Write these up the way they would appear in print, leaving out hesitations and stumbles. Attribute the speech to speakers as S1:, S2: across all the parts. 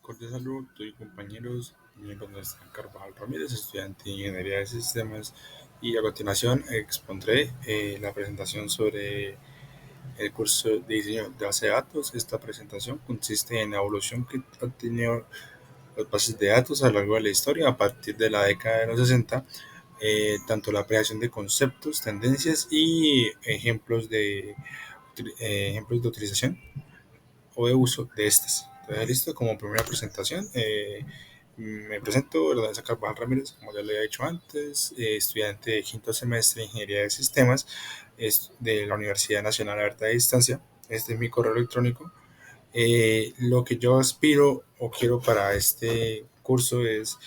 S1: cordial saludo y compañeros. Mi nombre es Carvajal Ramírez, estudiante de Ingeniería de Sistemas, y a continuación expondré la presentación sobre el curso de diseño de base de datos. Esta presentación consiste en la evolución que han tenido las bases de datos a lo largo de la historia a partir de la década de los 60, tanto la creación de conceptos, tendencias y ejemplos de utilización o de uso de estas. Entonces, listo, como primera presentación, me presento, Lorenzo Carvajal Ramírez, como ya lo había dicho antes, estudiante de quinto semestre de Ingeniería de Sistemas, es de la Universidad Nacional Abierta de Distancia. Este es mi correo electrónico. Lo que yo aspiro o quiero para este curso es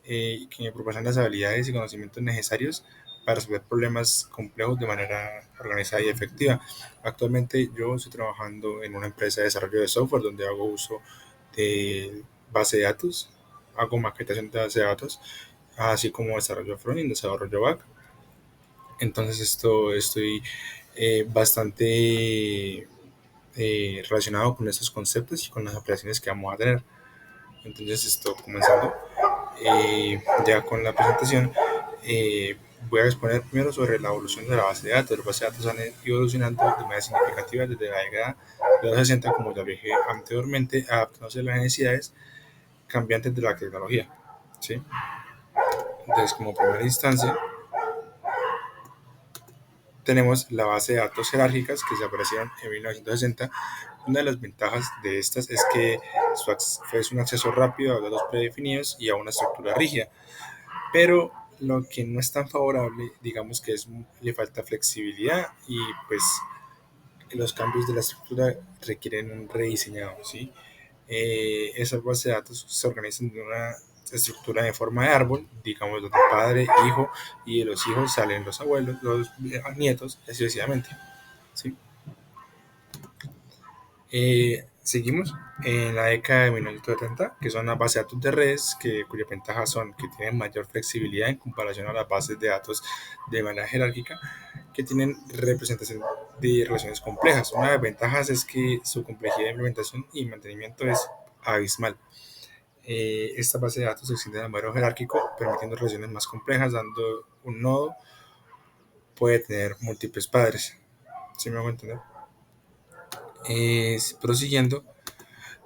S1: que me proporcionen las habilidades y conocimientos necesarios para resolver problemas complejos de manera organizada y efectiva. Actualmente yo estoy trabajando en una empresa de desarrollo de software donde hago uso de base de datos, hago maquetación de base de datos, así como desarrollo frontend, desarrollo back. Entonces estoy bastante relacionado con estos conceptos y con las aplicaciones que vamos a tener. Entonces estoy comenzando ya con la presentación. Voy a exponer primero sobre la evolución de la base de datos. Las bases de datos han ido evolucionando de manera significativa desde la década de los 60, como ya dije anteriormente, adaptándose a las necesidades cambiantes de la tecnología, ¿sí? Entonces, como primera instancia, tenemos la base de datos jerárquicas que se aparecieron en 1960. Una de las ventajas de estas es que es un acceso rápido a datos predefinidos y a una estructura rígida, pero lo que no es tan favorable, digamos que le falta flexibilidad y pues los cambios de la estructura requieren un rediseñado, ¿sí? Esas bases de datos se organizan de una estructura de forma de árbol, digamos, donde padre, hijo, y de los hijos salen los abuelos, los nietos, así sucesivamente, ¿sí? Seguimos en la década de 1970, que son las bases de datos de redes, cuyas ventajas son que tienen mayor flexibilidad en comparación a las bases de datos de manera jerárquica, que tienen representación de relaciones complejas. Una de las ventajas es que su complejidad de implementación y mantenimiento es abismal. Esta base de datos se extiende al modelo jerárquico, permitiendo relaciones más complejas, dando un nodo puede tener múltiples padres. ¿Sí me hago entender? Prosiguiendo,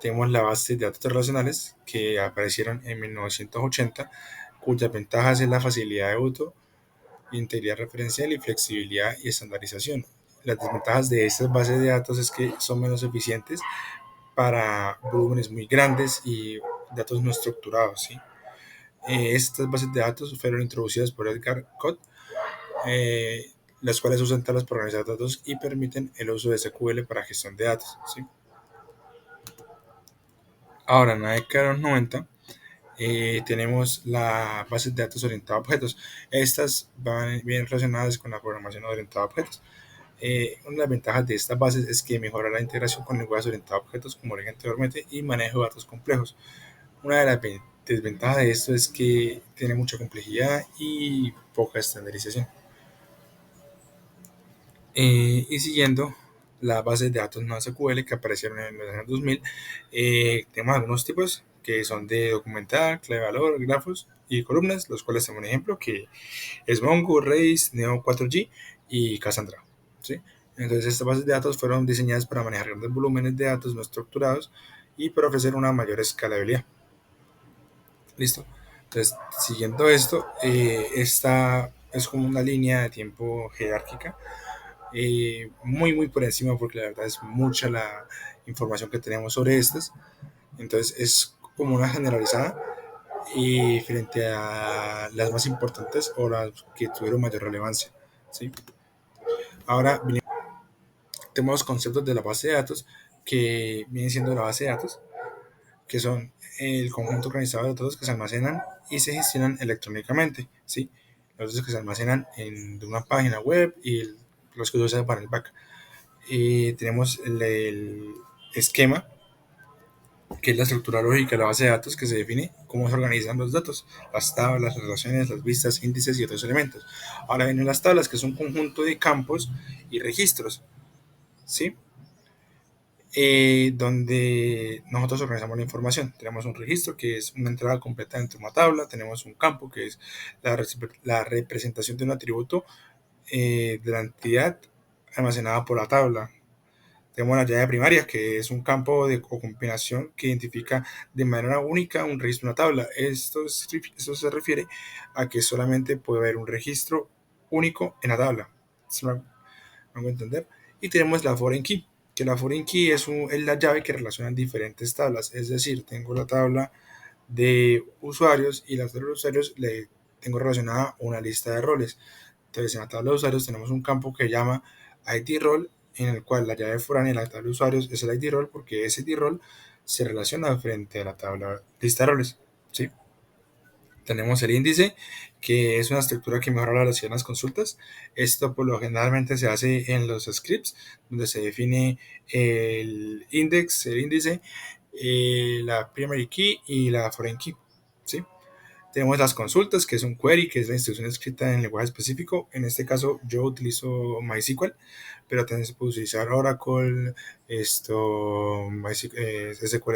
S1: tenemos la base de datos relacionales que aparecieron en 1980, cuyas ventajas es la facilidad de uso, integridad referencial y flexibilidad y estandarización. Las desventajas de estas bases de datos es que son menos eficientes para volúmenes muy grandes y datos no estructurados, ¿sí? Estas bases de datos fueron introducidas por Edgar Code, las cuales usan tablas para organizar datos y permiten el uso de SQL para gestión de datos, ¿sí? Ahora, en la década de los 90, tenemos la base de datos orientada a objetos. Estas van bien relacionadas con la programación orientada a objetos. Una de las ventajas de estas bases es que mejora la integración con lenguajes orientados a objetos, como dije anteriormente, y manejo de datos complejos. Una de las desventajas de esto es que tiene mucha complejidad y poca estandarización. Y siguiendo las bases de datos no SQL que aparecieron en los años 2000, tenemos algunos tipos que son de documental, clave de valor, grafos y columnas, los cuales tenemos un ejemplo que es Mongo, Redis, Neo4j y Cassandra, ¿sí? Entonces estas bases de datos fueron diseñadas para manejar grandes volúmenes de datos no estructurados y para ofrecer una mayor escalabilidad. Listo. Entonces, siguiendo esto, esta es como una línea de tiempo jerárquica, muy por encima, porque la verdad es mucha la información que tenemos sobre estas. Entonces es como una generalizada y frente a las más importantes o las que tuvieron mayor relevancia, ¿sí? Ahora tenemos conceptos de la base de datos, que vienen siendo la base de datos, que son el conjunto organizado de datos que se almacenan y se gestionan electrónicamente, ¿sí? Los datos que se almacenan en una página web y los que se usan para el back. Tenemos el esquema, que es la estructura lógica de la base de datos, que se define cómo se organizan los datos, las tablas, las relaciones, las vistas, índices y otros elementos. Ahora vienen las tablas, que es un conjunto de campos y registros, ¿sí? donde nosotros organizamos la información. Tenemos un registro que es una entrada completa dentro de una tabla, tenemos un campo que es la representación de un atributo de la entidad almacenada por la tabla. Tenemos la llave primaria, que es un campo o combinación que identifica de manera única un registro de una tabla. Esto se refiere a que solamente puede haber un registro único en la tabla. ¿Sí me hago entender? Y tenemos la foreign key, que la foreign key es la llave que relaciona diferentes tablas. Es decir, tengo la tabla de usuarios y la tabla de usuarios le tengo relacionada una lista de roles. Entonces, en la tabla de usuarios tenemos un campo que llama ID role, en el cual la llave foránea en la tabla de usuarios es el ID role, porque ese ID role se relaciona frente a la tabla lista de roles. ¿Sí? Tenemos el índice, que es una estructura que mejora la velocidad en las consultas. Esto por lo generalmente se hace en los scripts, donde se define el index, el índice, la primary key y la foreign key. ¿Sí? Tenemos las consultas, que es un query, que es la instrucción escrita en lenguaje específico. En este caso yo utilizo MySQL, pero también se puede utilizar Oracle, SQL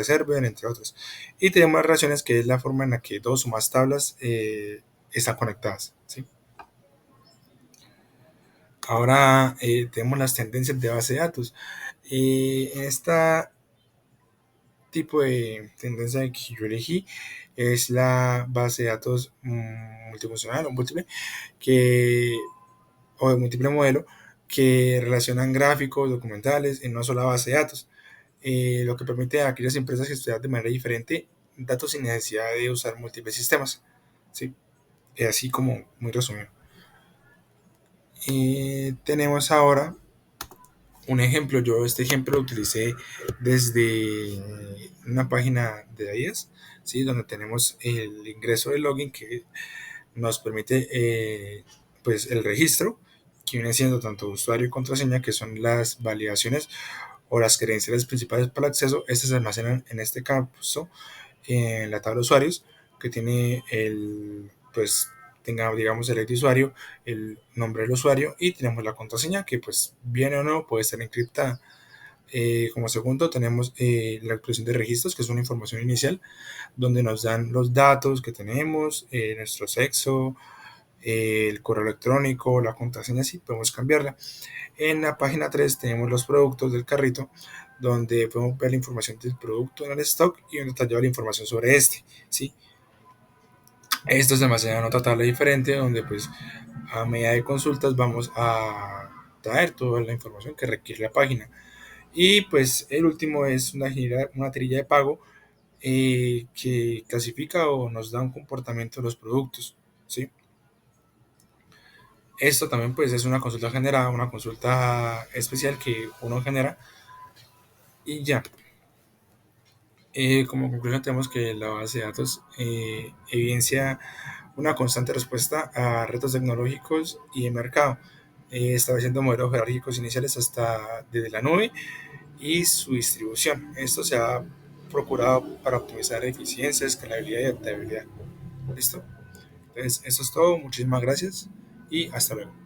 S1: Server, entre otros. Y tenemos las relaciones, que es la forma en la que dos o más tablas están conectadas. ¿Sí? Ahora tenemos las tendencias de base de datos. En esta tipo de tendencia que yo elegí es la base de datos multifuncional o múltiple, que, o de múltiple modelo, que relacionan gráficos, documentales en una sola base de datos, lo que permite a aquellas empresas gestionar de manera diferente datos sin necesidad de usar múltiples sistemas. ¿Sí? Así como muy resumido. Tenemos ahora un ejemplo. Yo este ejemplo lo utilicé desde una página de IES, ¿sí? Donde tenemos el ingreso de login, que nos permite pues el registro, que viene siendo tanto usuario y contraseña, que son las validaciones o las credenciales principales para el acceso. Estas se almacenan en este caso en la tabla de usuarios, que tiene pues tenga, digamos, el ID de usuario, el nombre del usuario, y tenemos la contraseña, que pues viene o no puede estar encriptada. Como segundo tenemos la actualización de registros, que es una información inicial donde nos dan los datos que tenemos, nuestro sexo, el correo electrónico, la contraseña, sí, podemos cambiarla. En la página 3 tenemos los productos del carrito, donde podemos ver la información del producto en el stock y un detallado de la información sobre este. ¿Sí? Esto se almacena en otra tabla diferente, donde pues a medida de consultas vamos a traer toda la información que requiere la página. Y pues el último es una trilla de pago que clasifica o nos da un comportamiento de los productos. ¿Sí? Esto también pues es una consulta generada, una consulta especial que uno genera y ya. Como conclusión tenemos que la base de datos evidencia una constante respuesta a retos tecnológicos y de mercado, estableciendo modelos jerárquicos iniciales hasta desde la nube y su distribución. Esto se ha procurado para optimizar eficiencia, escalabilidad y adaptabilidad. ¿Listo? Entonces, eso es todo. Muchísimas gracias y hasta luego.